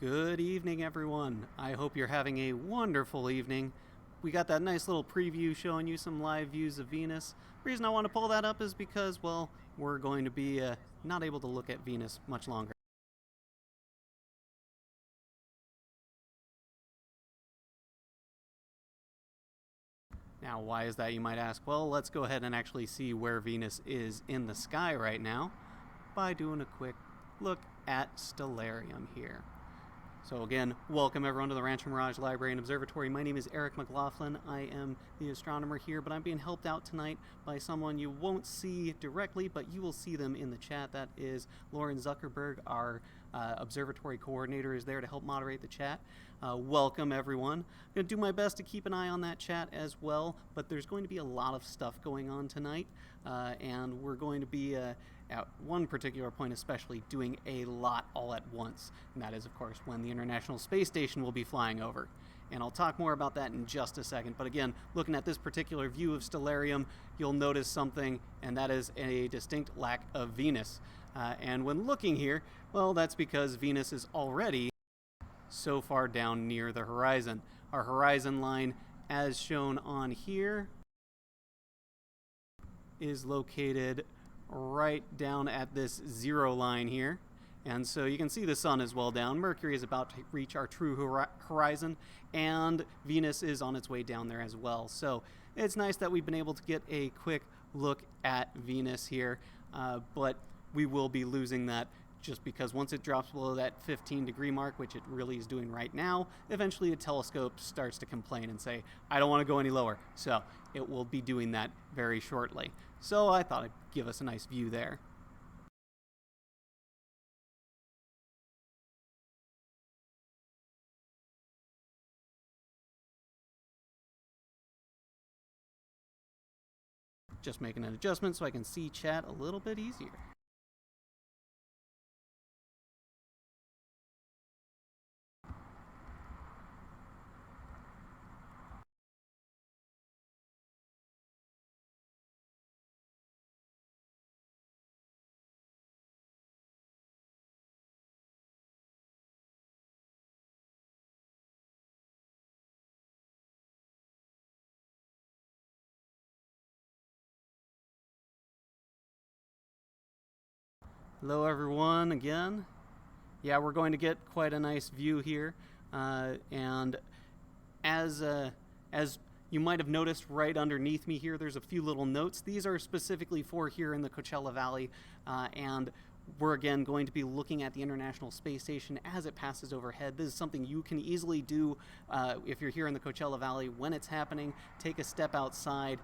Good evening, everyone. I hope you're having a wonderful evening. We got that nice little preview showing you some live views of Venus. The reason I want to pull that up is because, well, we're going to be not able to look at Venus much longer. Now, why is that, you might ask? Well, let's go ahead and actually see where Venus is in the sky right now by doing a quick look at Stellarium here. So again, welcome everyone to the Rancho Mirage Library and Observatory. My name is Eric McLaughlin. I am the astronomer here, but I'm being helped out tonight by someone you won't see directly, but you will see them in the chat. That is Lauren Zuckerberg, our observatory coordinator, is there to help moderate the chat. Welcome everyone. I'm going to do my best to keep an eye on that chat as well, but there's going to be a lot of stuff going on tonight, and we're going to be at one particular point especially doing a lot all at once, and that is of course when the International Space Station will be flying over. And I'll talk more about that in just a second, but again, looking at this particular view of Stellarium, you'll notice something, and that is a distinct lack of Venus. And when looking here, well, that's because Venus is already so far down near the horizon. Our horizon line, as shown on here, is located right down at this zero line here, and so you can see the sun is well down. Mercury is about to reach our true horizon, and Venus is on its way down there as well. So it's nice that we've been able to get a quick look at Venus here, but we will be losing that just because once it drops below that 15-degree mark, which it really is doing right now, eventually a telescope starts to complain and say, I don't want to go any lower. So it will be doing that very shortly. So I thought I'd give us a nice view there. Just making an adjustment so I can see chat a little bit easier. Hello everyone again. Yeah, we're going to get quite a nice view here, and as you might have noticed right underneath me here, there's a few little notes. These are specifically for here in the Coachella Valley, and we're again going to be looking at the International Space Station as it passes overhead. This is something you can easily do if you're here in the Coachella Valley when it's happening. Take a step outside.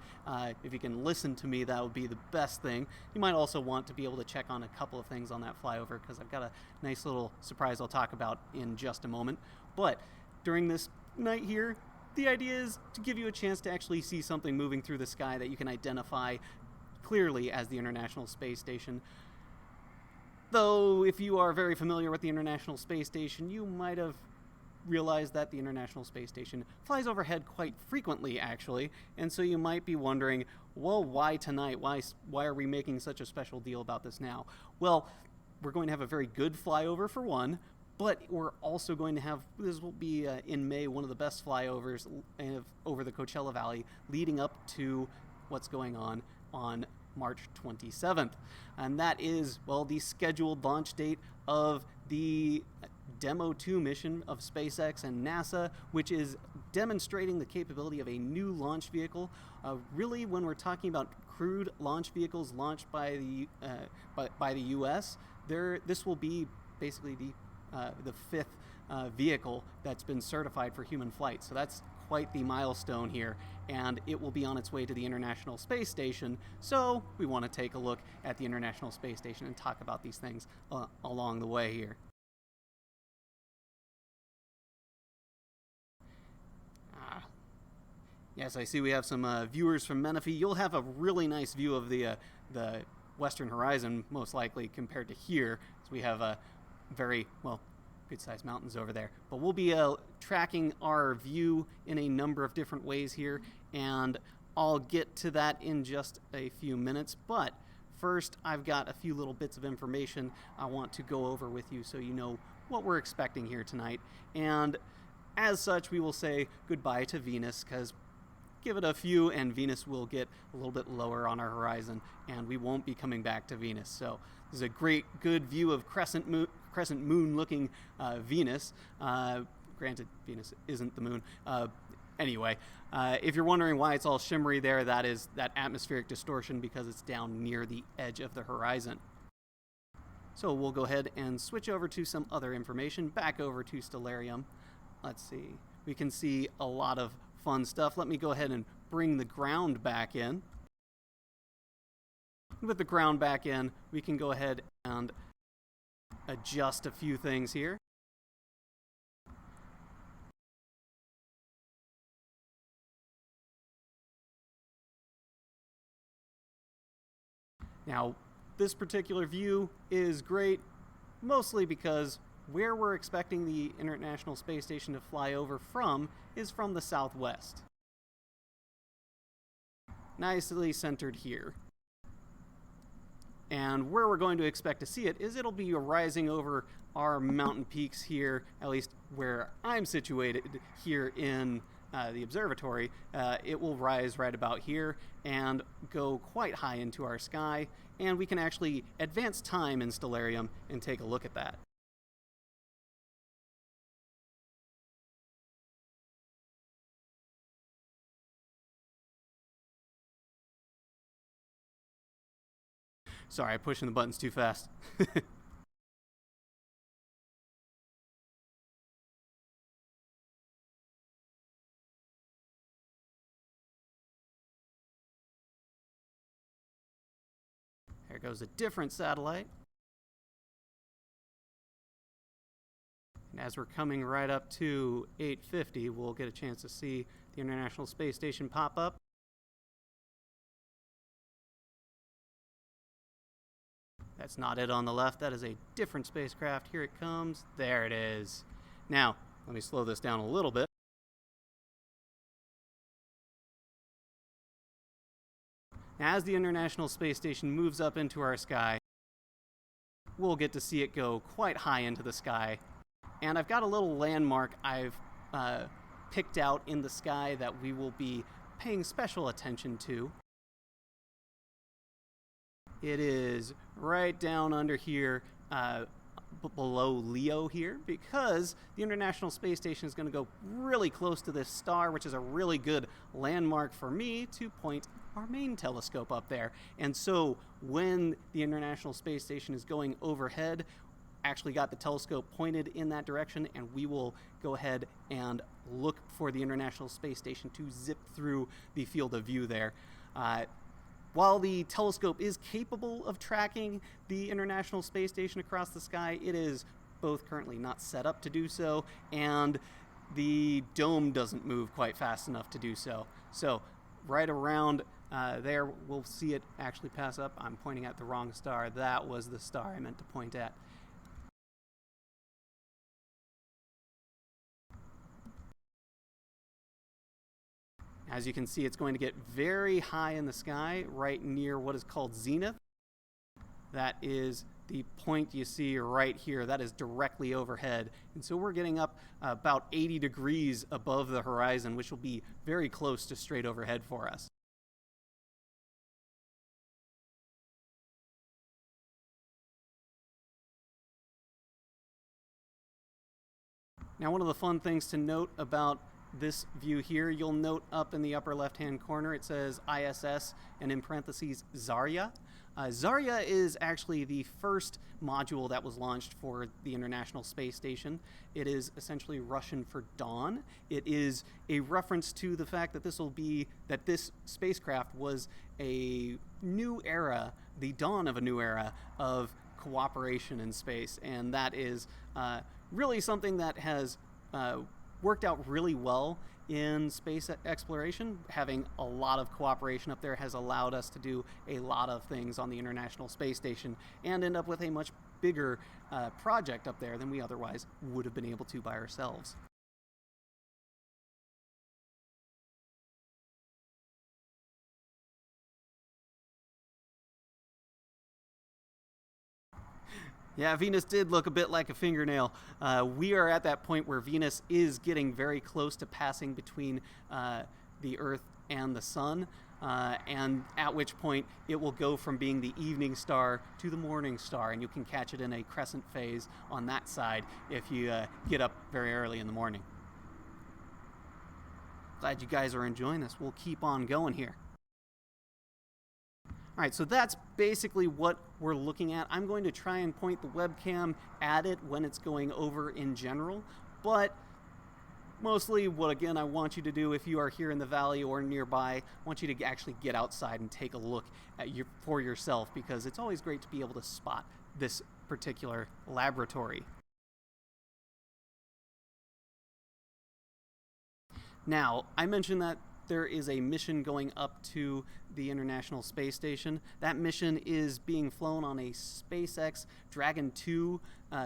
If you can listen to me, that would be the best thing. You might also want to be able to check on a couple of things on that flyover, because I've got a nice little surprise I'll talk about in just a moment. But during this night here, the idea is to give you a chance to actually see something moving through the sky that you can identify clearly as the International Space Station. Though, if you are very familiar with the International Space Station, you might have realized that the International Space Station flies overhead quite frequently, actually, and so you might be wondering, well, why tonight? Why are we making such a special deal about this now? Well, we're going to have a very good flyover for one, but we're also going to have, this will be in May, one of the best flyovers over the Coachella Valley leading up to what's going on March 27th. And that is, well, the scheduled launch date of the Demo 2 mission of SpaceX and NASA, which is demonstrating the capability of a new launch vehicle. Really, when we're talking about crewed launch vehicles launched by the U.S., this will be basically the fifth vehicle that's been certified for human flight. So that's quite the milestone here, and it will be on its way to the International Space Station, so we want to take a look at the International Space Station and talk about these things along the way here. Yes, I see we have some viewers from Menifee. You'll have a really nice view of the western horizon, most likely, compared to here, so we have a very, well, good-sized mountains over there. But we'll be tracking our view in a number of different ways here, and I'll get to that in just a few minutes. But first, I've got a few little bits of information I want to go over with you so you know what we're expecting here tonight. And as such, we will say goodbye to Venus, because give it a few and Venus will get a little bit lower on our horizon, and we won't be coming back to Venus. So this is a great, good view of crescent moon looking Venus. Granted, Venus isn't the moon. Anyway, if you're wondering why it's all shimmery there, that is that atmospheric distortion because it's down near the edge of the horizon. So we'll go ahead and switch over to some other information, back over to Stellarium. Let's see. We can see a lot of fun stuff. Let me go ahead and bring the ground back in. With the ground back in, we can go ahead and adjust a few things here. Now, this particular view is great, mostly because where we're expecting the International Space Station to fly over from is from the southwest. Nicely centered here. And where we're going to expect to see it is it'll be rising over our mountain peaks here, at least where I'm situated here in the observatory. It will rise right about here and go quite high into our sky, and we can actually advance time in Stellarium and take a look at that. Sorry, I'm pushing the buttons too fast. There goes a different satellite. And as we're coming right up to 850, we'll get a chance to see the International Space Station pop up. That's not it on the left. That is a different spacecraft. Here it comes. There it is. Now, let me slow this down a little bit. As the International Space Station moves up into our sky, we'll get to see it go quite high into the sky. And I've got a little landmark I've picked out in the sky that we will be paying special attention to. It is right down under here, below Leo here, because the International Space Station is going to go really close to this star, which is a really good landmark for me to point our main telescope up there. And so when the International Space Station is going overhead, actually got the telescope pointed in that direction, and we will go ahead and look for the International Space Station to zip through the field of view there. While the telescope is capable of tracking the International Space Station across the sky, it is both currently not set up to do so, and the dome doesn't move quite fast enough to do so. So right around there, we'll see it actually pass up. I'm pointing at the wrong star. That was the star I meant to point at. As you can see, it's going to get very high in the sky, right near what is called Zenith. That is the point you see right here. That is directly overhead. And so we're getting up about 80 degrees above the horizon, which will be very close to straight overhead for us. Now, one of the fun things to note about this view here, you'll note up in the upper left-hand corner, it says ISS and in parentheses Zarya. Zarya is actually the first module that was launched for the International Space Station. It is essentially Russian for dawn. It is a reference to the fact that this spacecraft was a new era, the dawn of a new era of cooperation in space, and that is really something that has worked out really well in space exploration. Having a lot of cooperation up there has allowed us to do a lot of things on the International Space Station and end up with a much bigger project up there than we otherwise would have been able to by ourselves. Yeah, Venus did look a bit like a fingernail. We are at that point where Venus is getting very close to passing between the Earth and the Sun, and at which point it will go from being the evening star to the morning star, and you can catch it in a crescent phase on that side if you get up very early in the morning. Glad you guys are enjoying this. We'll keep on going here. All right, so that's basically what we're looking at. I'm going to try and point the webcam at it when it's going over in general, but mostly what, again, I want you to do if you are here in the valley or nearby, I want you to actually get outside and take a look at for yourself, because it's always great to be able to spot this particular laboratory. Now, I mentioned that there is a mission going up to the International Space Station. That mission is being flown on a SpaceX Dragon 2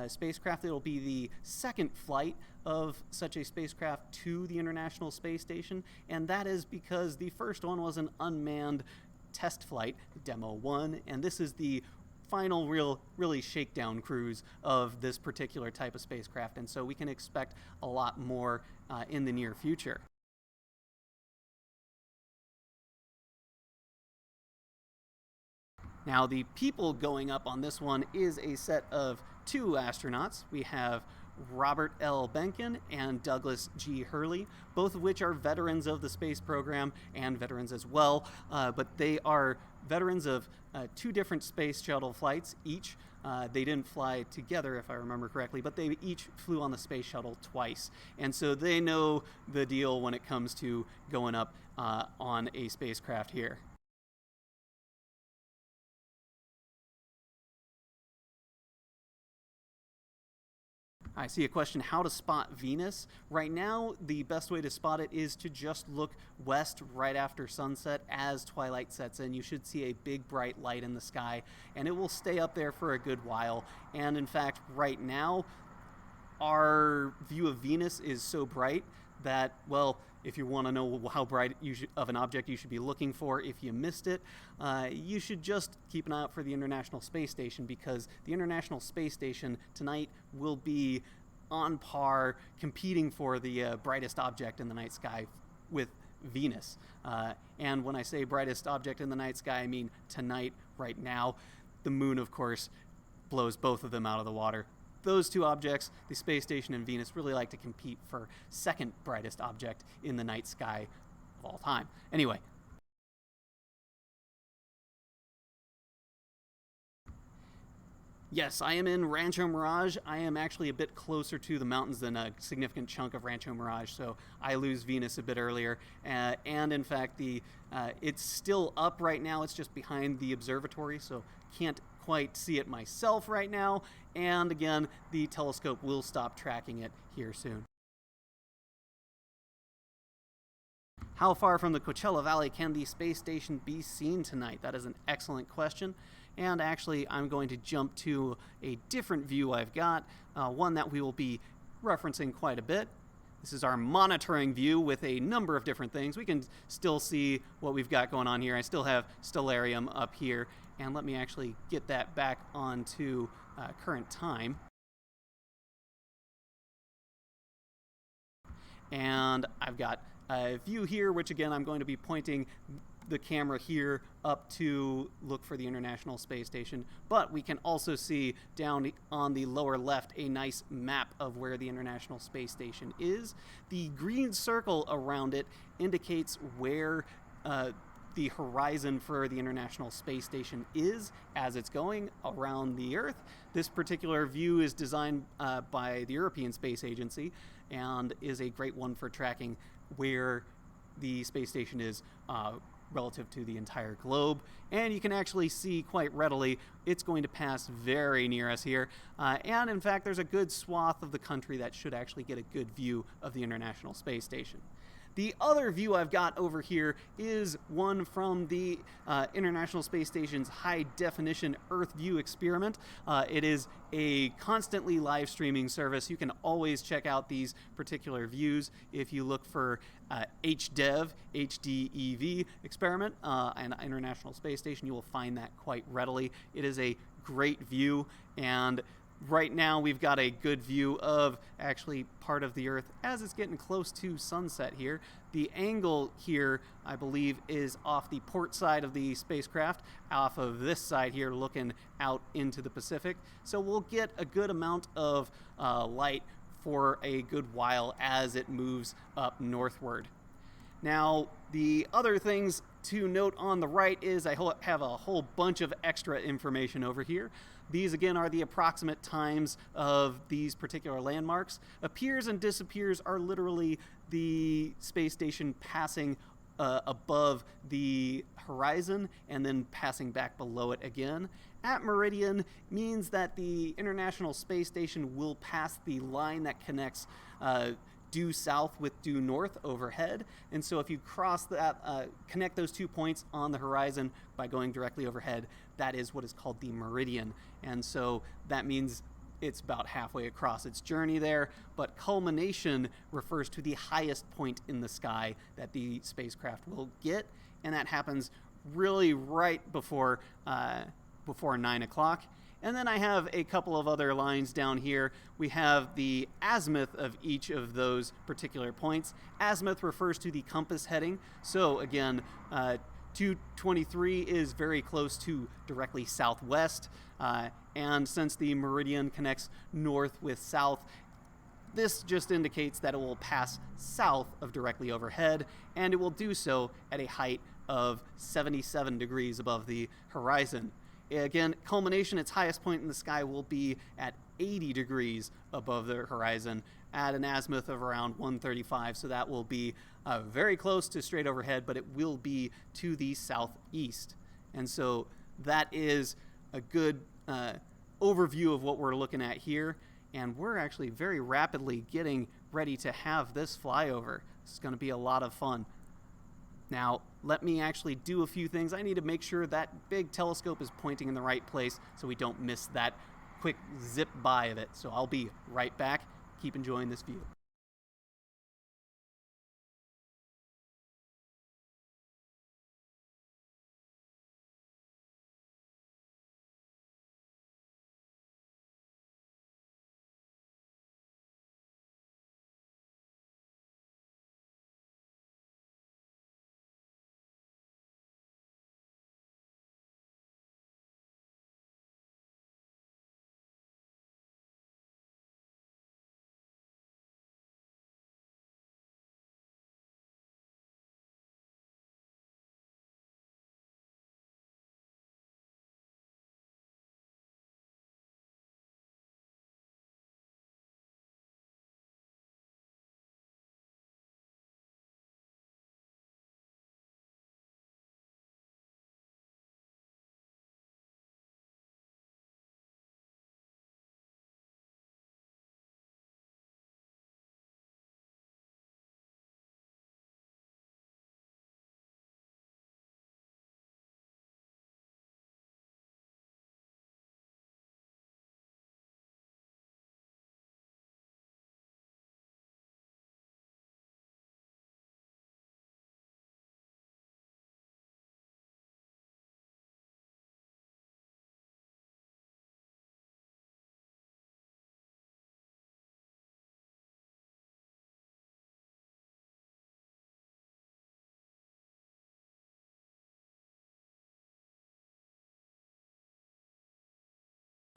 spacecraft. It'll be the second flight of such a spacecraft to the International Space Station, and that is because the first one was an unmanned test flight, Demo 1, and this is the final really shakedown cruise of this particular type of spacecraft, and so we can expect a lot more in the near future. Now, the people going up on this one is a set of 2 astronauts. We have Robert L. Benkin and Douglas G. Hurley, both of which are veterans of the space program and veterans as well, but they are veterans of 2 different space shuttle flights each. They didn't fly together, if I remember correctly, but they each flew on the space shuttle twice, and so they know the deal when it comes to going up on a spacecraft here. I see a question, how to spot Venus. Right now, the best way to spot it is to just look west right after sunset as twilight sets in. You should see a big bright light in the sky, and it will stay up there for a good while. And in fact, right now, our view of Venus is so bright that, well, if you want to know how bright of an object you should be looking for if you missed it, you should just keep an eye out for the International Space Station, because the International Space Station tonight will be on par competing for the brightest object in the night sky with Venus. And when I say brightest object in the night sky, I mean tonight, right now. The moon, of course, blows both of them out of the water. Those 2 objects, the space station and Venus, really like to compete for second brightest object in the night sky of all time. Anyway. Yes, I am in Rancho Mirage. I am actually a bit closer to the mountains than a significant chunk of Rancho Mirage, so I lose Venus a bit earlier. And in fact, it's still up right now. It's just behind the observatory, so can't quite see it myself right now, and again, the telescope will stop tracking it here soon. How far from the Coachella Valley can the space station be seen tonight? That is an excellent question, and actually I'm going to jump to a different view I've got, one that we will be referencing quite a bit. This is our monitoring view with a number of different things. We can still see what we've got going on here. I still have stellarium up here, and let me actually get that back onto current time. And I've got a view here, which again, I'm going to be pointing the camera here up to look for the International Space Station, but we can also see down on the lower left a nice map of where the International Space Station is. The green circle around it indicates where the horizon for the International Space Station is as it's going around the Earth. This particular view is designed by the European Space Agency and is a great one for tracking where the space station is relative to the entire globe. And you can actually see quite readily it's going to pass very near us here. And in fact, there's a good swath of the country that should actually get a good view of the International Space Station. The other view I've got over here is one from the International Space Station's high-definition Earth View experiment. It is a constantly live streaming service. You can always check out these particular views if you look for HDEV, HDEV experiment, and International Space Station. You will find that quite readily. It is a great view, and right now we've got a good view of actually part of the Earth as it's getting close to sunset here. The angle here, I believe, is off the port side of the spacecraft, off of this side here looking out into the Pacific. So we'll get a good amount of light for a good while as it moves up northward. Now, the other things to note on the right is I have a whole bunch of extra information over here. These, again, are the approximate times of these particular landmarks. Appears and disappears are literally the space station passing above the horizon and then passing back below it again. At meridian means that the International Space Station will pass the line that connects due south with due north overhead. And so if you cross that, connect those 2 points on the horizon by going directly overhead, that is what is called the meridian. And so that means it's about halfway across its journey there, but culmination refers to the highest point in the sky that the spacecraft will get, and that happens really right before 9 o'clock. And then I have a couple of other lines down here. We have the azimuth of each of those particular points. Azimuth refers to the compass heading. So again, 223 is very close to directly southwest. And since the meridian connects north with south, this just indicates that it will pass south of directly overhead, and it will do so at a height of 77 degrees above the horizon. Again, culmination, its highest point in the sky, will be at 80 degrees above the horizon at an azimuth of around 135. So that will be very close to straight overhead, but it will be to the southeast. And so that is a good overview of what we're looking at here. And we're actually very rapidly getting ready to have this flyover. This is going to be a lot of fun. Now, let me actually do a few things. I need to make sure that big telescope is pointing in the right place so we don't miss that quick zip by of it. So I'll be right back. Keep enjoying this view.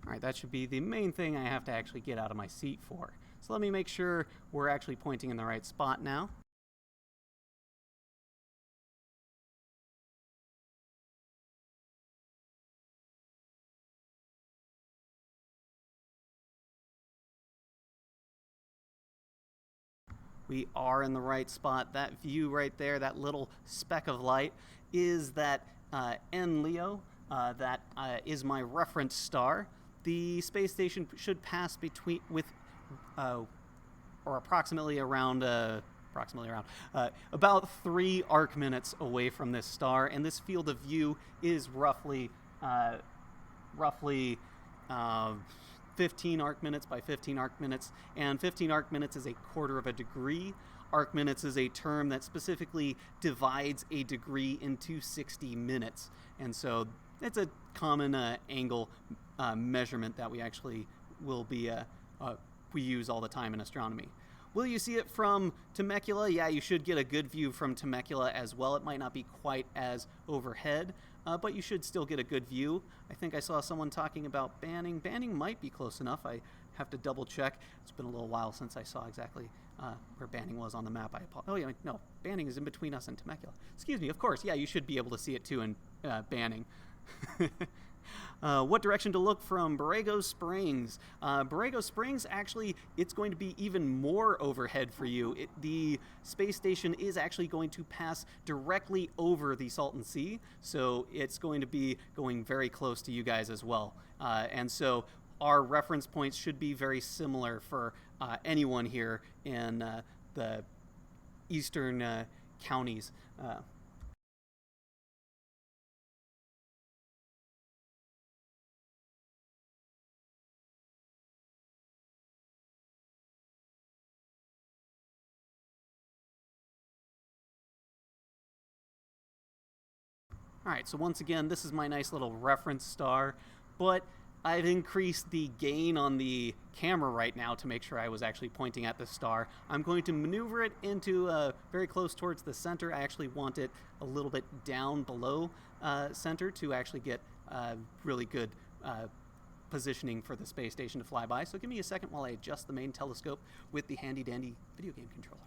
All right, that should be the main thing I have to actually get out of my seat for. So let me make sure we're actually pointing in the right spot now. We are in the right spot. That view right there, that little speck of light, is that N Leo. That is my reference star. The space station should pass approximately around about 3 arc minutes away from this star, and this field of view is roughly 15 arc minutes by 15 arc minutes, and 15 arc minutes is a quarter of a degree. Arc minutes is a term that specifically divides a degree into 60 minutes, and so it's a common angle measurement that we actually we use all the time in astronomy. Will you see it from Temecula? Yeah, you should get a good view from Temecula as well. It might not be quite as overhead, but you should still get a good view. I think I saw someone talking about Banning. Banning might be close enough. I have to double check. It's been a little while since I saw exactly where Banning was on the map. Oh yeah, no, Banning is in between us and Temecula. Excuse me, of course, yeah, you should be able to see it too in Banning. What direction to look from? Borrego Springs. Borrego Springs, actually, it's going to be even more overhead for you. The space station is actually going to pass directly over the Salton Sea, so it's going to be going very close to you guys as well. And so our reference points should be very similar for anyone here in the eastern counties. Alright, so once again, this is my nice little reference star, but I've increased the gain on the camera right now to make sure I was actually pointing at the star. I'm going to maneuver it into very close towards the center. I actually want it a little bit down below center to actually get really good positioning for the space station to fly by. So give me a second while I adjust the main telescope with the handy-dandy video game controller.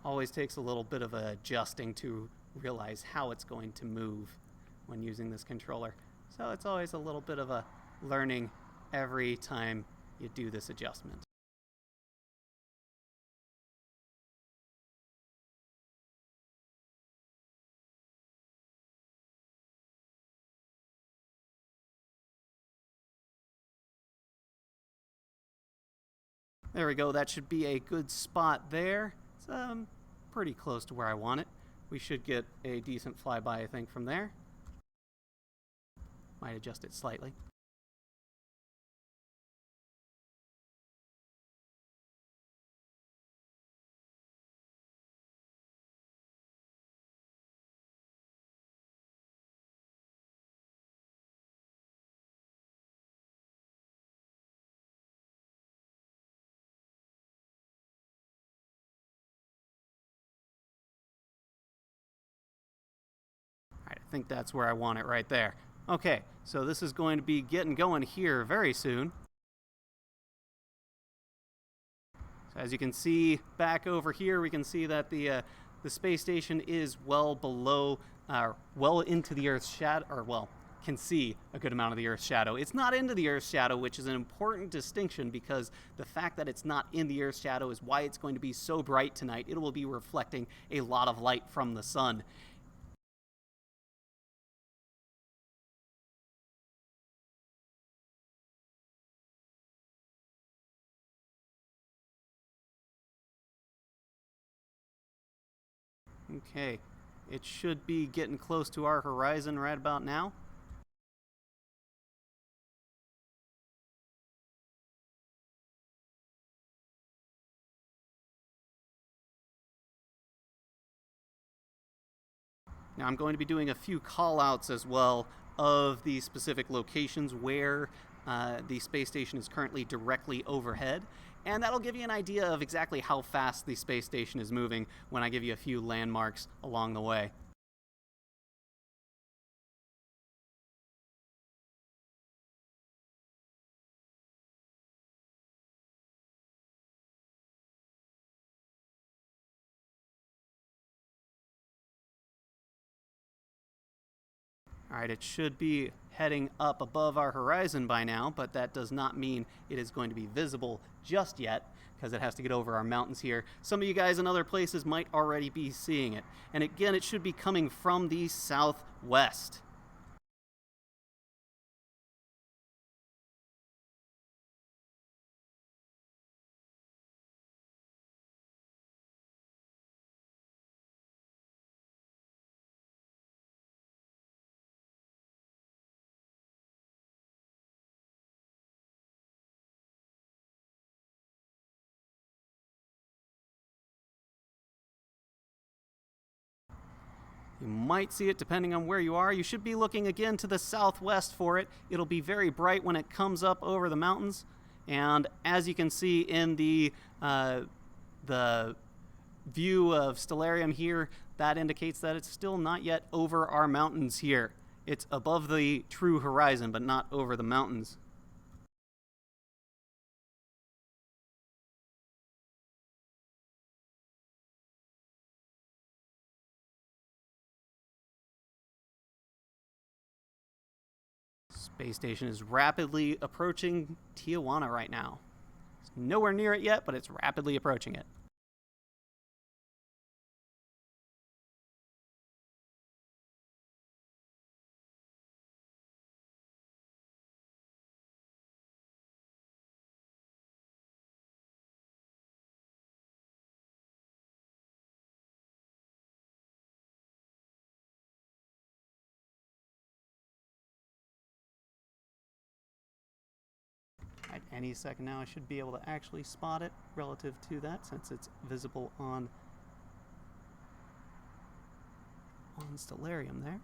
Always takes a little bit of adjusting to realize how it's going to move when using this controller. So it's always a little bit of a learning every time you do this adjustment. There we go, that should be a good spot there. It's pretty close to where I want it. We should get a decent flyby, I think, from there. Might adjust it slightly. Alright, I think that's where I want it right there. Okay, so this is going to be getting going here very soon. So as you can see back over here, we can see that the space station is well below, well into the Earth's shadow, or well, can see a good amount of the Earth's shadow. It's not into the Earth's shadow, which is an important distinction because the fact that it's not in the Earth's shadow is why it's going to be so bright tonight. It will be reflecting a lot of light from the sun. Okay, it should be getting close to our horizon right about now. Now I'm going to be doing a few call-outs as well of the specific locations where the space station is currently directly overhead. And that'll give you an idea of exactly how fast the space station is moving when I give you a few landmarks along the way. Alright, it should be heading up above our horizon by now, but that does not mean it is going to be visible just yet, because it has to get over our mountains here. Some of you guys in other places might already be seeing it. And again, it should be coming from the southwest. You might see it depending on where you are. You should be looking again to the southwest for it. It'll be very bright when it comes up over the mountains. And as you can see in the view of Stellarium here, that indicates that it's still not yet over our mountains here. It's above the true horizon, but not over the mountains. Space station is rapidly approaching Tijuana right now. It's nowhere near it yet, but it's rapidly approaching it. At any second now, I should be able to actually spot it relative to that, since it's visible on Stellarium there.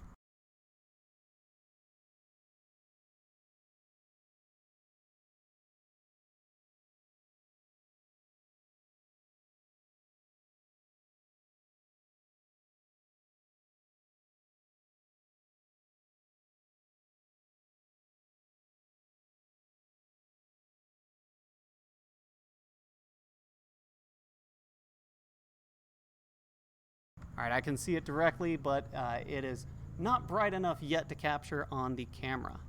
All right, I can see it directly, but it is not bright enough yet to capture on the camera.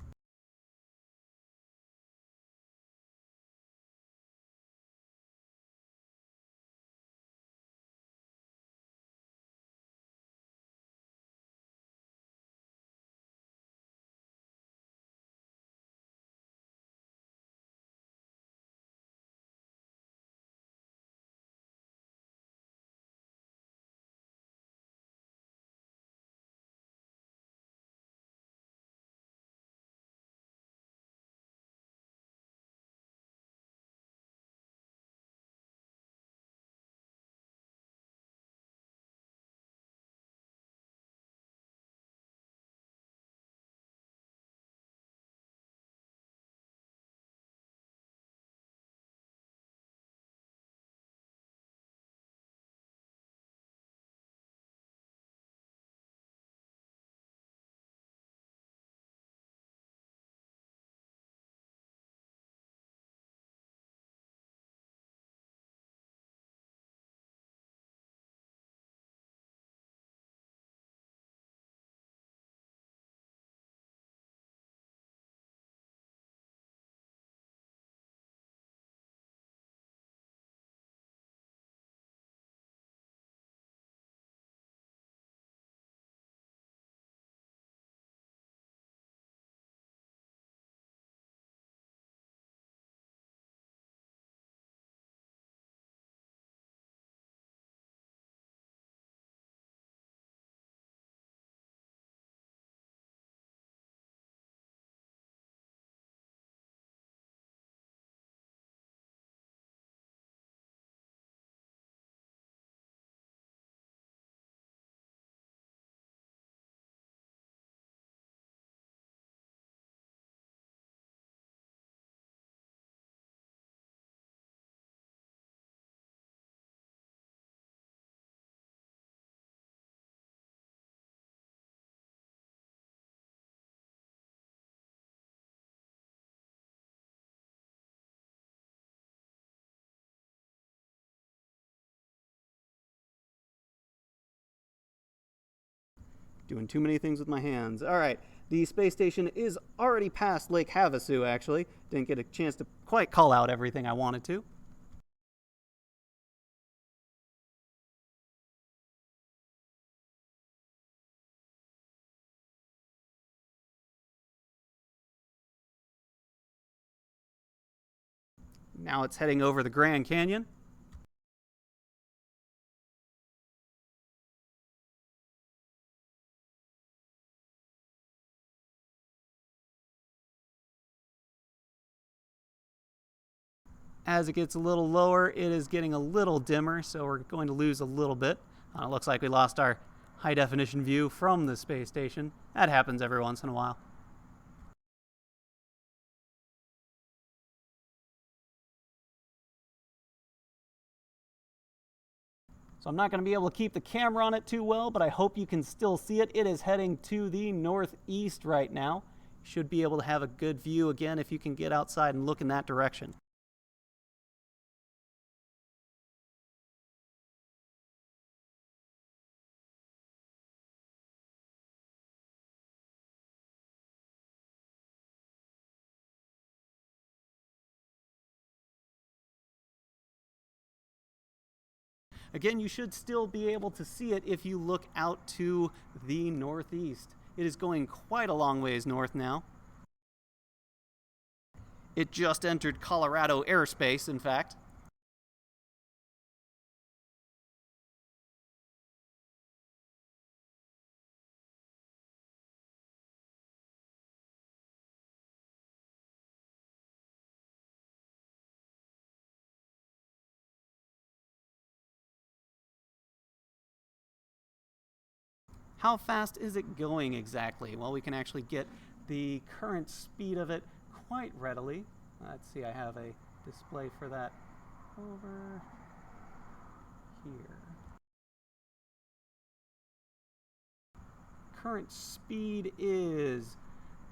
Doing too many things with my hands. All right, the space station is already past Lake Havasu, actually. Didn't get a chance to quite call out everything I wanted to. Now it's heading over the Grand Canyon. As it gets a little lower, it is getting a little dimmer, so we're going to lose a little bit. It looks like we lost our high-definition view from the space station. That happens every once in a while. So I'm not going to be able to keep the camera on it too well, but I hope you can still see it. It is heading to the northeast right now. You should be able to have a good view again if you can get outside and look in that direction. Again, you should still be able to see it if you look out to the northeast. It is going quite a long ways north now. It just entered Colorado airspace, in fact. How fast is it going exactly? Well, we can actually get the current speed of it quite readily. Let's see, I have a display for that over here. Current speed is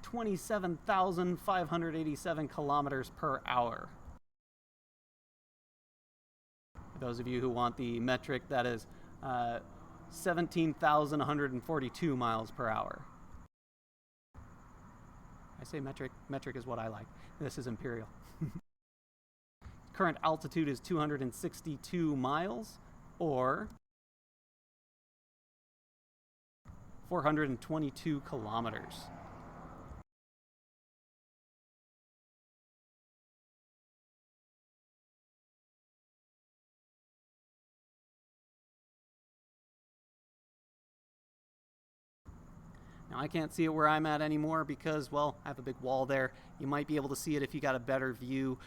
27,587 kilometers per hour. For those of you who want the metric, that is 17,142 miles per hour. I say metric. Metric is what I like. This is imperial. Current altitude is 262 miles, or 422 kilometers. Now I can't see it where I'm at anymore because, well, I have a big wall there. You might be able to see it if you got a better view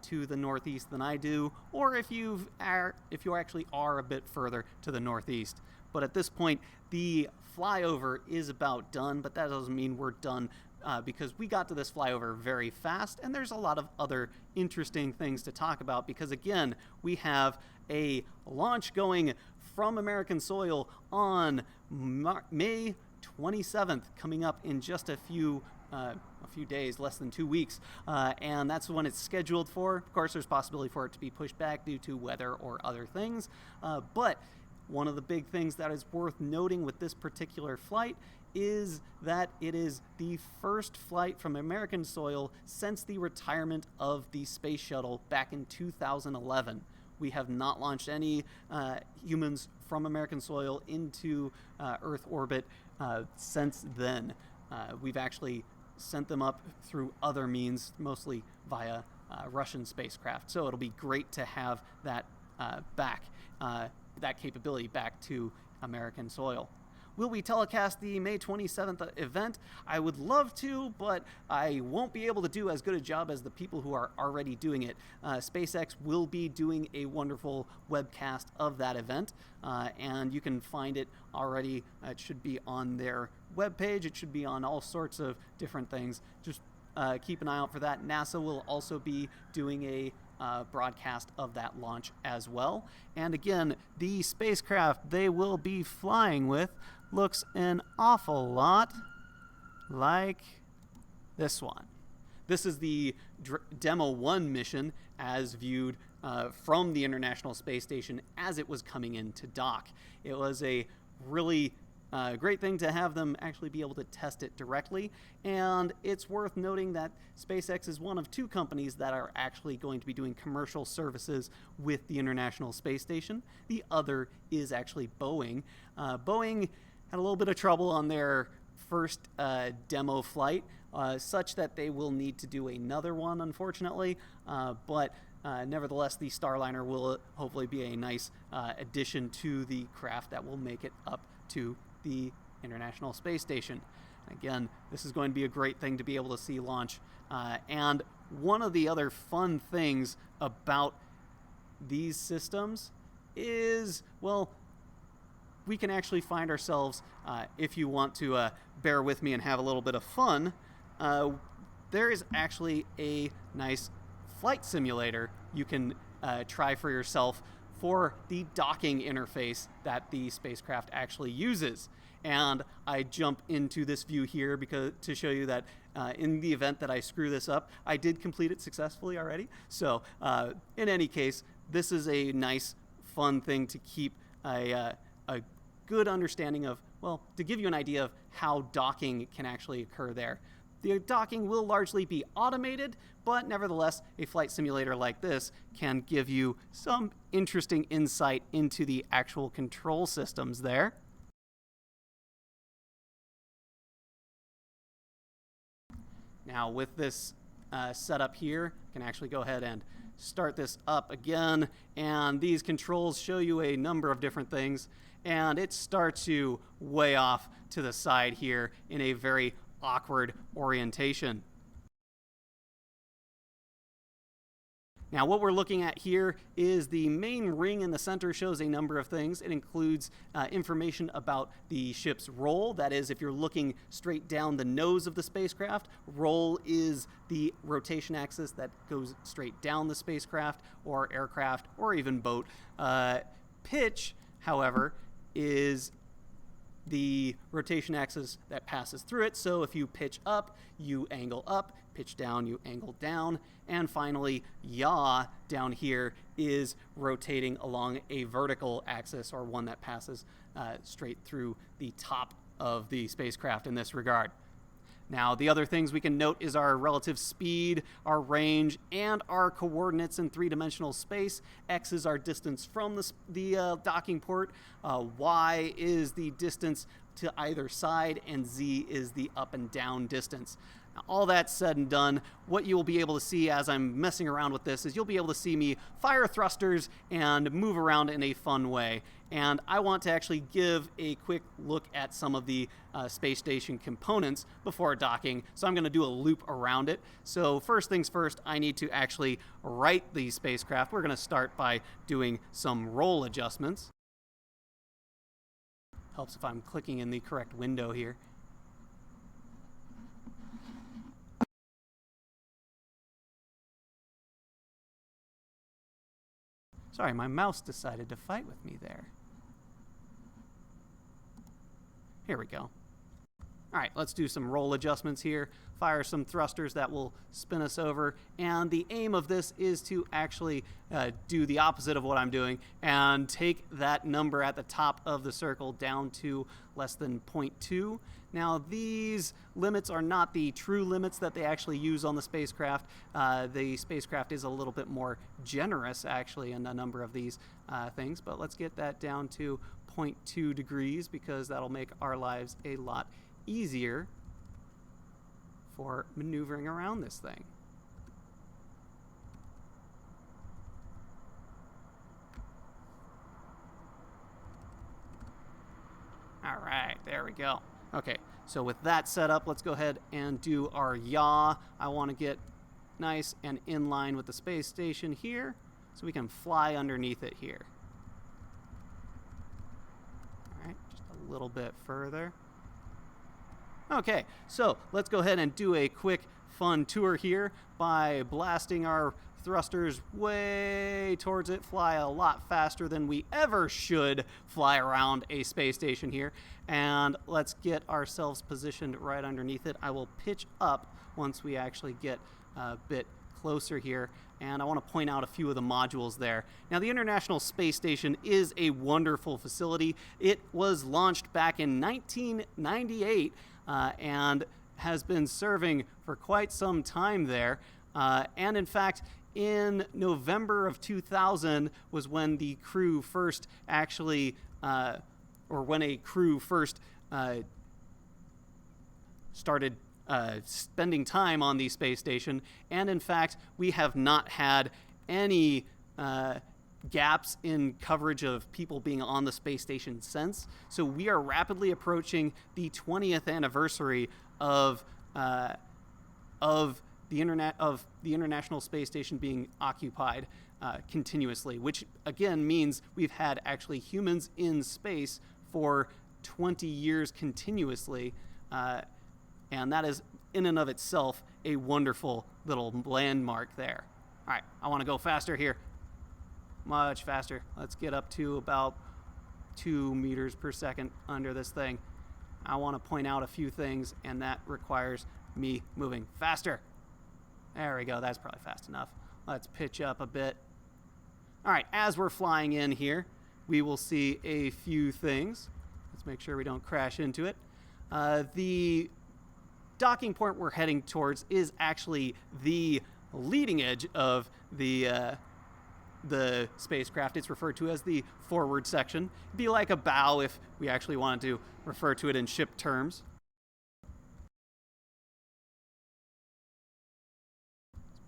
to the northeast than I do, or if you actually are a bit further to the northeast. But at this point, the flyover is about done, but that doesn't mean we're done because we got to this flyover very fast, and there's a lot of other interesting things to talk about because, again, we have a launch going from American soil on May 27th, coming up in just a few days, less than 2 weeks, and that's when it's scheduled for. Of course, there's possibility for it to be pushed back due to weather or other things, but one of the big things that is worth noting with this particular flight is that it is the first flight from American soil since the retirement of the space shuttle back in 2011. We have not launched any humans from American soil into Earth orbit since then. We've actually sent them up through other means, mostly via Russian spacecraft. So it'll be great to have that back, that capability back to American soil. Will we telecast the May 27th event? I would love to, but I won't be able to do as good a job as the people who are already doing it. SpaceX will be doing a wonderful webcast of that event, and you can find it already. It should be on their webpage. It should be on all sorts of different things. Just keep an eye out for that. NASA will also be doing a broadcast of that launch as well. And again, the spacecraft they will be flying with looks an awful lot like this one. This is the Demo 1 mission as viewed from the International Space Station as it was coming in to dock. It was a really great thing to have them actually be able to test it directly, and it's worth noting that SpaceX is one of 2 companies that are actually going to be doing commercial services with the International Space Station. The other is actually Boeing. Boeing had a little bit of trouble on their first demo flight, such that they will need to do another one, unfortunately, but nevertheless, the Starliner will hopefully be a nice addition to the craft that will make it up to the International Space Station. Again, this is going to be a great thing to be able to see launch. And one of the other fun things about these systems is, well, we can actually find ourselves, if you want to bear with me and have a little bit of fun, there is actually a nice flight simulator you can try for yourself for the docking interface that the spacecraft actually uses. And I jump into this view here because to show you that in the event that I screw this up, I did complete it successfully already. So in any case, this is a nice, fun thing to keep a good understanding of, well, to give you an idea of how docking can actually occur there. The docking will largely be automated, but nevertheless, a flight simulator like this can give you some interesting insight into the actual control systems there. Now with this setup here, I can actually go ahead and start this up again, and these controls show you a number of different things, and it starts you way off to the side here in a very awkward orientation. Now what we're looking at here is the main ring in the center shows a number of things. It includes information about the ship's roll. That is, if you're looking straight down the nose of the spacecraft, roll is the rotation axis that goes straight down the spacecraft or aircraft or even boat. Pitch, however, is the rotation axis that passes through it. So if you pitch up, you angle up, pitch down, you angle down. And finally, yaw down here is rotating along a vertical axis, or one that passes straight through the top of the spacecraft in this regard. Now, the other things we can note is our relative speed, our range, and our coordinates in three-dimensional space. X is our distance from the docking port. Y is the distance to either side, and Z is the up and down distance. Now, all that said and done, what you'll be able to see as I'm messing around with this is you'll be able to see me fire thrusters and move around in a fun way. And I want to actually give a quick look at some of the space station components before docking. So I'm going to do a loop around it. So first things first, I need to actually right the spacecraft. We're going to start by doing some roll adjustments. Helps if I'm clicking in the correct window here. Sorry, my mouse decided to fight with me there. Here we go. All right, let's do some roll adjustments here. Fire some thrusters that will spin us over. And the aim of this is to actually do the opposite of what I'm doing and take that number at the top of the circle down to less than 0.2. Now, these limits are not the true limits that they actually use on the spacecraft. The spacecraft is a little bit more generous, actually, in a number of these things. But let's get that down to 0.2 degrees because that'll make our lives a lot easier for maneuvering around this thing. All right, there we go. Okay, so with that set up, let's go ahead and do our yaw. I want to get nice and in line with the space station here so we can fly underneath it here. All right, just a little bit further. Okay, so let's go ahead and do a quick fun tour here by blasting our thrusters way towards it, fly a lot faster than we ever should fly around a space station here. And let's get ourselves positioned right underneath it. I will pitch up once we actually get a bit closer here. And I want to point out a few of the modules there. Now, the International Space Station is a wonderful facility. It was launched back in 1998 and has been serving for quite some time there. And in fact, in November of 2000 was when the crew first actually, or when a crew first started spending time on the space station. And in fact, we have not had any gaps in coverage of people being on the space station since. So we are rapidly approaching the 20th anniversary of the International Space Station being occupied continuously, which again means we've had actually humans in space for 20 years continuously, and that is in and of itself a wonderful little landmark there. All right, I want to go faster here, much faster. Let's get up to about 2 meters per second under this thing. I want to point out a few things, and that requires me moving faster. There we go. That's probably fast enough. Let's pitch up a bit. All right, as we're flying in here, we will see a few things. Let's make sure we don't crash into it. The docking point we're heading towards is actually the leading edge of the spacecraft. It's referred to as the forward section. It'd be like a bow if we actually wanted to refer to it in ship terms.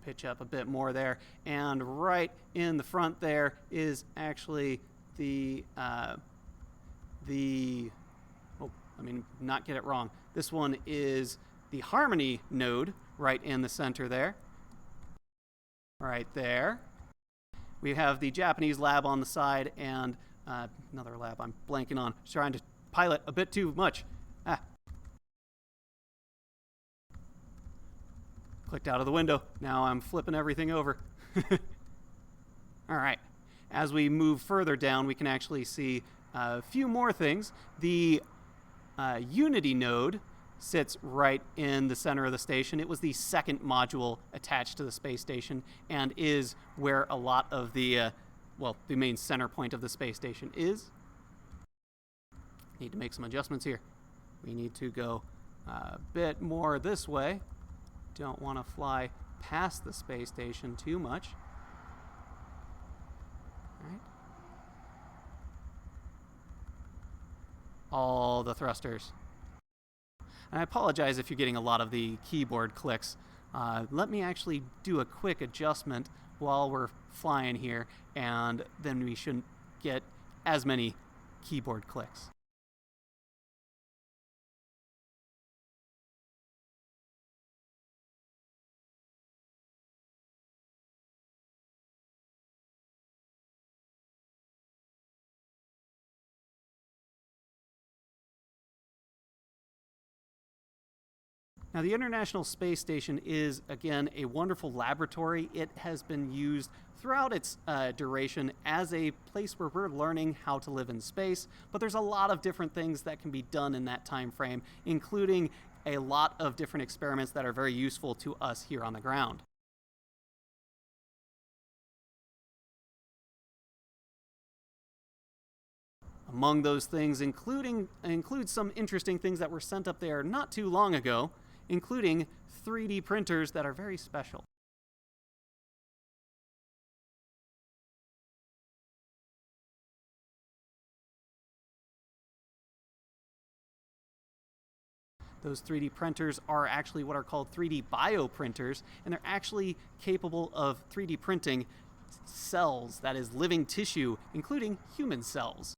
Pitch up a bit more there, and right in the front there is actually the let me not get it wrong. This one is the Harmony node right in the center there. Right there. We have the Japanese lab on the side, and another lab I'm blanking on. Just trying to pilot a bit too much. Clicked out of the window. Now I'm flipping everything over. All right. As we move further down, we can actually see a few more things. The Unity node sits right in the center of the station. It was the second module attached to the space station and is where a lot of the main center point of the space station is. Need to make some adjustments here. We need to go a bit more this way. Don't want to fly past the space station too much. All right. All the thrusters. And I apologize if you're getting a lot of the keyboard clicks. Let me actually do a quick adjustment while we're flying here, and then we shouldn't get as many keyboard clicks. Now, the International Space Station is, again, a wonderful laboratory. It has been used throughout its duration as a place where we're learning how to live in space, but there's a lot of different things that can be done in that time frame, including a lot of different experiments that are very useful to us here on the ground. Among those things include some interesting things that were sent up there not too long ago, including 3D printers that are very special. Those 3D printers are actually what are called 3D bioprinters, and they're actually capable of 3D printing cells, that is, living tissue, including human cells.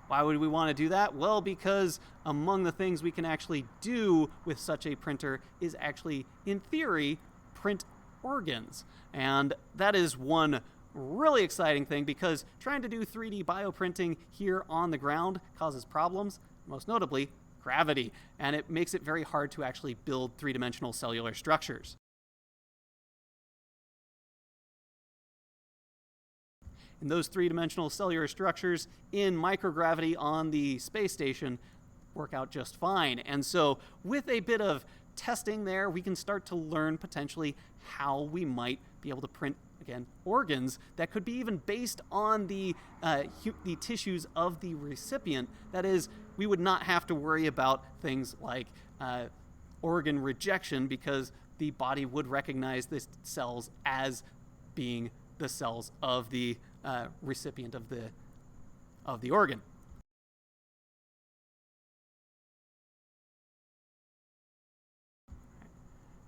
Why would we want to do that? Well, because among the things we can actually do with such a printer is actually, in theory, print organs. And that is one really exciting thing, because trying to do 3D bioprinting here on the ground causes problems, most notably gravity, and it makes it very hard to actually build three-dimensional cellular structures. And those three-dimensional cellular structures in microgravity on the space station work out just fine. And so with a bit of testing there, we can start to learn potentially how we might be able to print, again, organs that could be even based on the tissues of the recipient. That is, we would not have to worry about things like organ rejection, because the body would recognize the cells as being the cells of the recipient of the organ.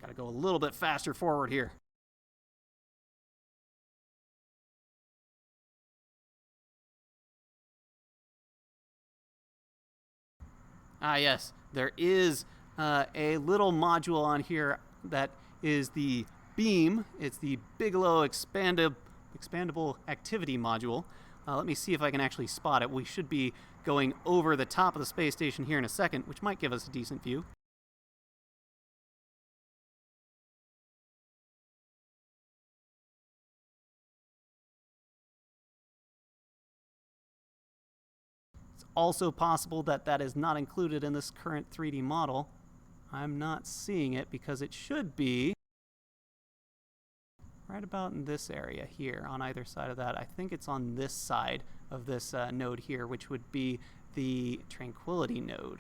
Got to go a little bit faster forward here. Ah, yes, there is a little module on here that is the beam. It's the Bigelow expandable activity module, Let me see if I can actually spot it. We should be going over the top of the space station here in a second, which might give us a decent view. It's also possible that that is not included in this current 3D model. I'm not seeing it because it should be right about in this area here on either side of that. I think it's on this side of this node here, which would be the Tranquility node.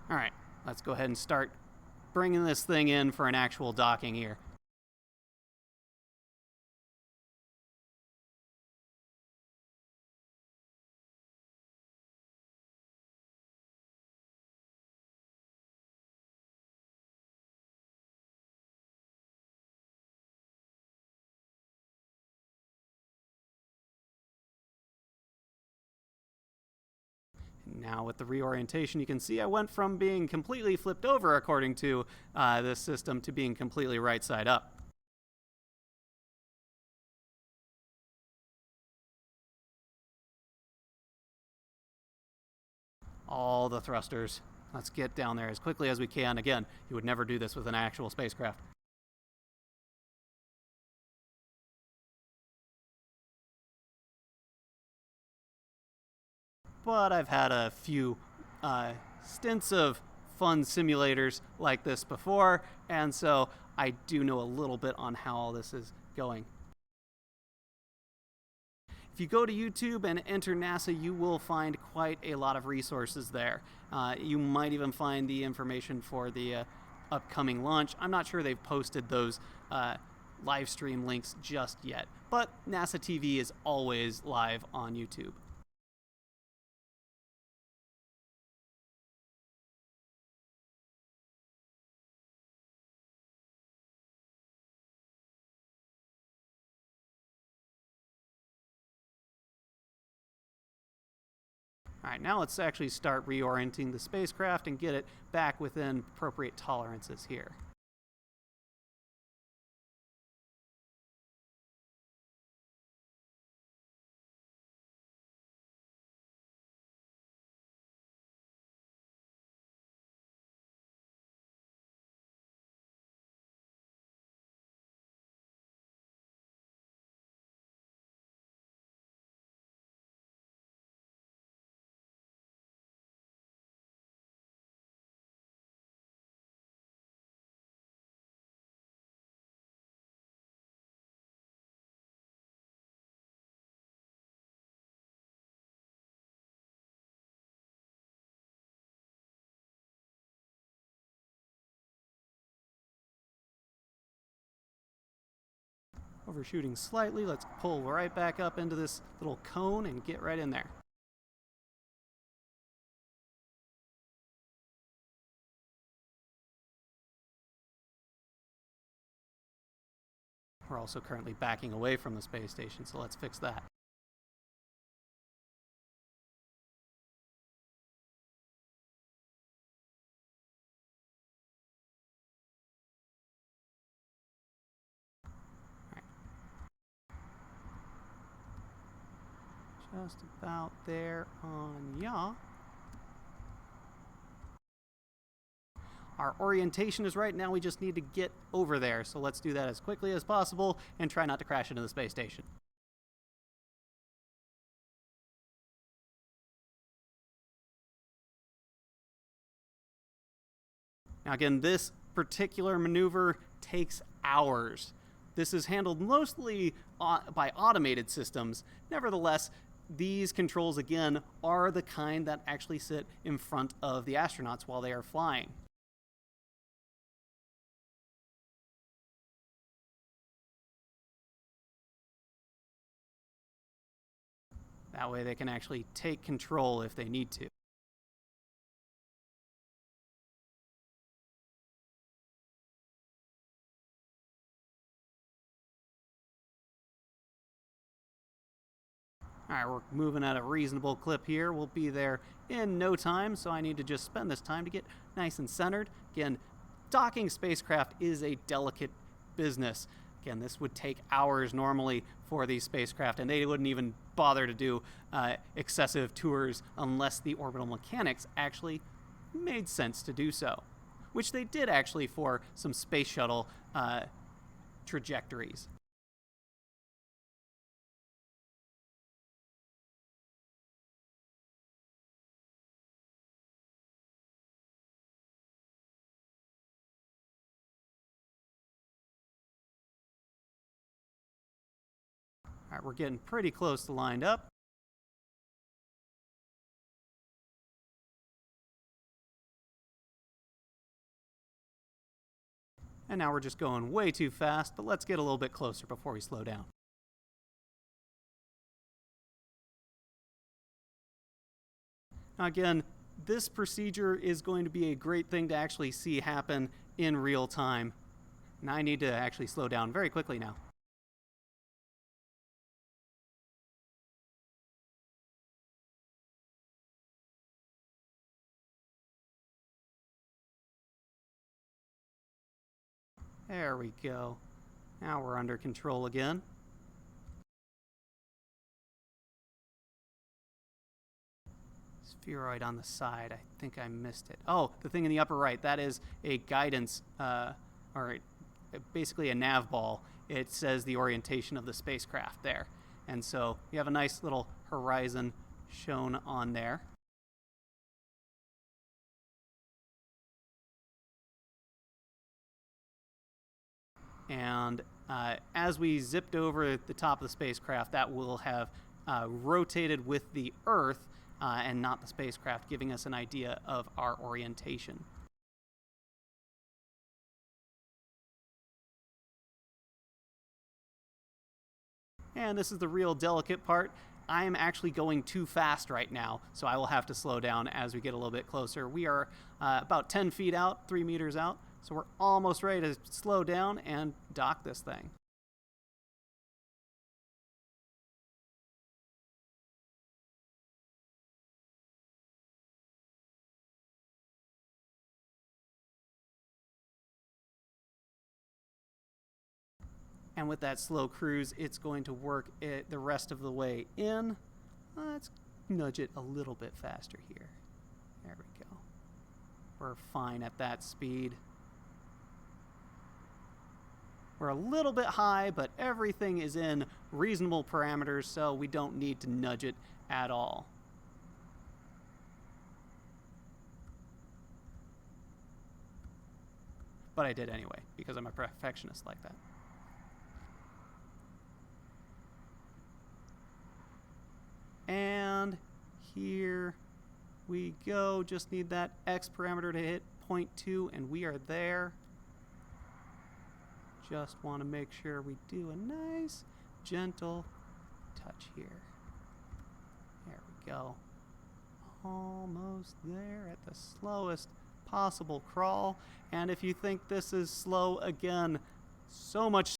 All right, let's go ahead and start bringing this thing in for an actual docking here. Now with the reorientation, you can see I went from being completely flipped over according to this system to being completely right side up. All the thrusters. Let's get down there as quickly as we can. Again, you would never do this with an actual spacecraft. But I've had a few stints of fun simulators like this before, and so I do know a little bit on how all this is going. If you go to YouTube and enter NASA, you will find quite a lot of resources there. You might even find the information for the upcoming launch. I'm not sure they've posted those live stream links just yet, but NASA TV is always live on YouTube. All right, now let's actually start reorienting the spacecraft and get it back within appropriate tolerances here. Overshooting slightly, let's pull right back up into this little cone and get right in there. We're also currently backing away from the space station, so let's fix that. Just about there on yaw. Our orientation is right now, we just need to get over there, so let's do that as quickly as possible and try not to crash into the space station. Now again, this particular maneuver takes hours. This is handled mostly by automated systems. Nevertheless, these controls, again, are the kind that actually sit in front of the astronauts while they are flying. That way they can actually take control if they need to. Alright, we're moving at a reasonable clip here. We'll be there in no time, so I need to just spend this time to get nice and centered. Again, docking spacecraft is a delicate business. Again, this would take hours normally for these spacecraft, and they wouldn't even bother to do excessive tours unless the orbital mechanics actually made sense to do so, which they did actually for some space shuttle trajectories. All right, we're getting pretty close to lined up. And now we're just going way too fast, but let's get a little bit closer before we slow down. Now again, this procedure is going to be a great thing to actually see happen in real time. And I need to actually slow down very quickly now. There we go. Now we're under control again. Spheroid on the side. I think I missed it. Oh, the thing in the upper right. That is a guidance, or basically a nav ball. It says the orientation of the spacecraft there. And so we have a nice little horizon shown on there. And as we zipped over the top of the spacecraft, that will have rotated with the Earth and not the spacecraft, giving us an idea of our orientation. And this is the real delicate part. I am actually going too fast right now, so I will have to slow down as we get a little bit closer. We are about 10 feet out, 3 meters out. So we're almost ready to slow down and dock this thing. And with that slow cruise, it's going to work it the rest of the way in. Let's nudge it a little bit faster here. There we go. We're fine at that speed. We're a little bit high, but everything is in reasonable parameters, so we don't need to nudge it at all. But I did anyway, because I'm a perfectionist like that. And here we go. Just need that X parameter to hit 0.2, and we are there. Just want to make sure we do a nice, gentle touch here. There we go. Almost there at the slowest possible crawl. And if you think this is slow, again, so much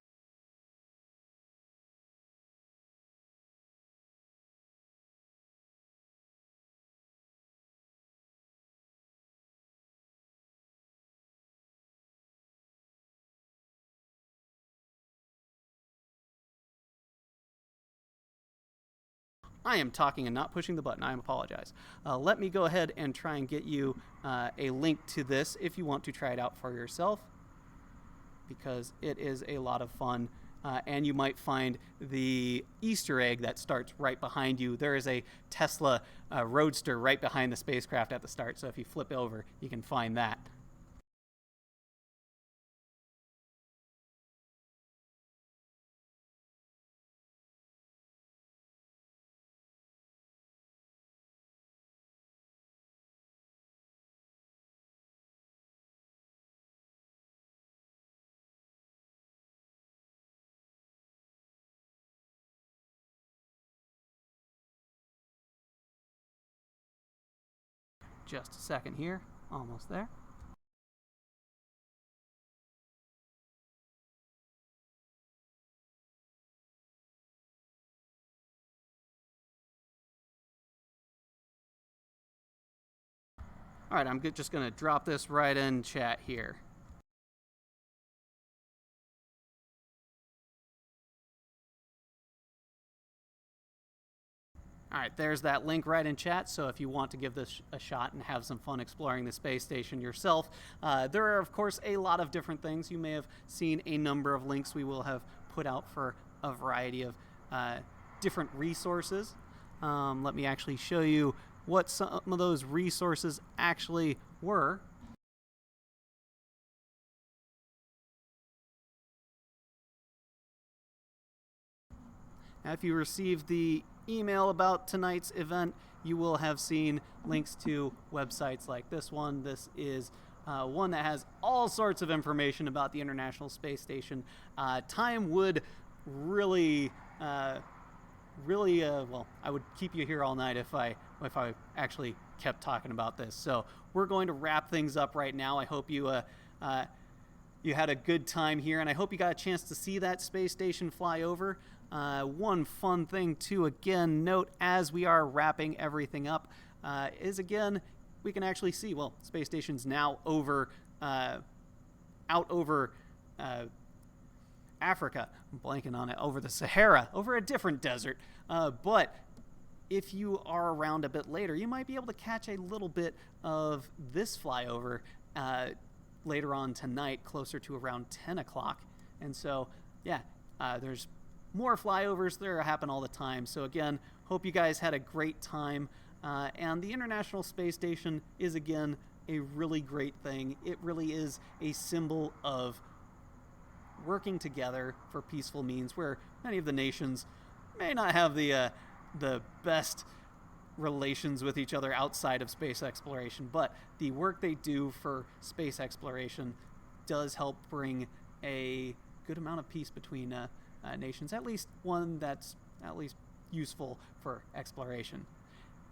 I am talking and not pushing the button. I apologize. Let me go ahead and try and get you a link to this if you want to try it out for yourself, because it is a lot of fun. And you might find the Easter egg that starts right behind you. There is a Tesla Roadster right behind the spacecraft at the start, so if you flip over, you can find that. Just a second here. Almost there. All right, I'm just going to drop this right in chat here. All right, there's that link right in chat. So if you want to give this a shot and have some fun exploring the space station yourself, there are, of course, a lot of different things. You may have seen a number of links we will have put out for a variety of different resources. Let me actually show you what some of those resources actually were. Now, if you received the email about tonight's event, you will have seen links to websites like this one. This is one that has all sorts of information about the International Space Station. Time would really, well, I would keep you here all night if I actually kept talking about this. So we're going to wrap things up right now. I hope you had a good time here, and I hope you got a chance to see that space station fly over. One fun thing to again note as we are wrapping everything up is, again, we can actually see, well, space station's now over out over Africa. I'm blanking on it. Over the Sahara, over a different desert. But if you are around a bit later, you might be able to catch a little bit of this flyover later on tonight, closer to around 10 o'clock. And so, yeah, there's more flyovers. There happen all the time. So again, hope you guys had a great time. And the International Space Station is, again, a really great thing. It really is a symbol of working together for peaceful means, where many of the nations may not have the best relations with each other outside of space exploration, but the work they do for space exploration does help bring a good amount of peace between nations, at least one that's at least useful for exploration.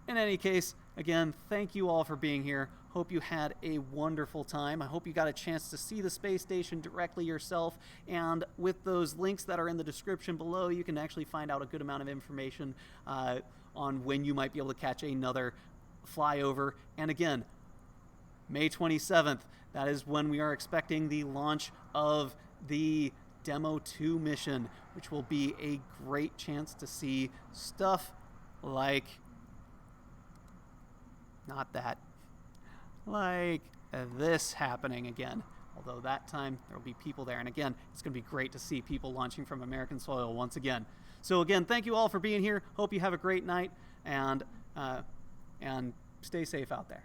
In any case, again, thank you all for being here. Hope you had a wonderful time. I hope you got a chance to see the space station directly yourself. And with those links that are in the description below, you can actually find out a good amount of information on when you might be able to catch another flyover. And again, May 27th, that is when we are expecting the launch of the Demo 2 mission, which will be a great chance to see stuff like, not that, like this happening again. Although that time there will be people there, and again, it's going to be great to see people launching from American soil once again. So again, thank you all for being here. Hope you have a great night, and stay safe out there.